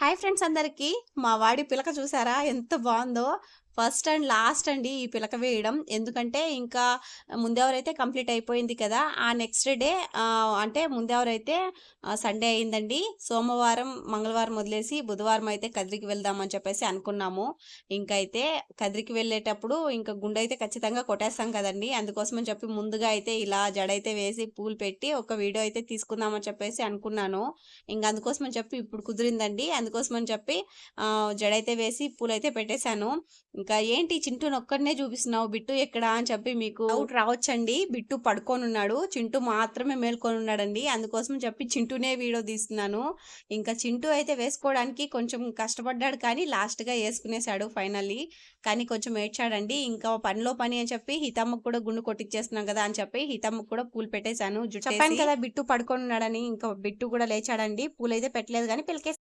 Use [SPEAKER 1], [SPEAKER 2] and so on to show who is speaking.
[SPEAKER 1] Hi friends అందరికి. మా వాడి పిలక చూసారా ఎంత బాగుందో. ఫస్ట్ అండ్ లాస్ట్ అండి ఈ పిలక వేయడం. ఎందుకంటే ఇంకా ముందెవరైతే కంప్లీట్ అయిపోయింది కదా! ఆ నెక్స్ట్ డే అంటే ముందెవరైతే సండే అయిందండి. సోమవారం, మంగళవారం వదిలేసి బుధవారం అయితే కదిరికి వెళ్దామని చెప్పేసి అనుకున్నాము. ఇంకైతే కదిరికి వెళ్ళేటప్పుడు ఇంక గుండైతే ఖచ్చితంగా కొట్టేస్తాం కదండీ! అందుకోసమని చెప్పి ముందుగా అయితే ఇలా జడైతే వేసి పూలు పెట్టి ఒక వీడియో అయితే తీసుకుందామని చెప్పేసి అనుకున్నాను. ఇంక అందుకోసమని చెప్పి ఇప్పుడు కుదిరిందండి. అందుకోసమని చెప్పి జడైతే వేసి పూలైతే పెట్టేశాను. ఇంకా ఏంటి చింటూనొక్కడినే చూపిస్తున్నావు, బిట్టు ఎక్కడా అని చెప్పి మీకు డౌట్ రావచ్చండి. బిట్టు పడుకోనున్నాడు. చింటూ మాత్రమే మేల్కొనున్నాడండి. అందుకోసం చెప్పి చింటూనే వీడియో తీస్తున్నాను. ఇంకా చింటూ అయితే వేసుకోవడానికి కొంచెం కష్టపడ్డాడు కానీ లాస్ట్‌గా యేసుకునేసాడు ఫైనల్లీ. కానీ కొంచెం ఏడ్చాడండి. ఇంకా పనిలో పని అని చెప్పి హితమ్మకు కూడా గుండు కొట్టిచ్చేస్తున్నాం కదా అని చెప్పి హితమ్మకు కూడా పూలు పెట్టేశాను జుట్టేసి. చెప్పాను కదా బిట్టు పడుకోనున్నాడని. ఇంకా బిట్టు కూడా లేచాడండి. పూలైతే పెట్టలేదు గానీ పిలకేసి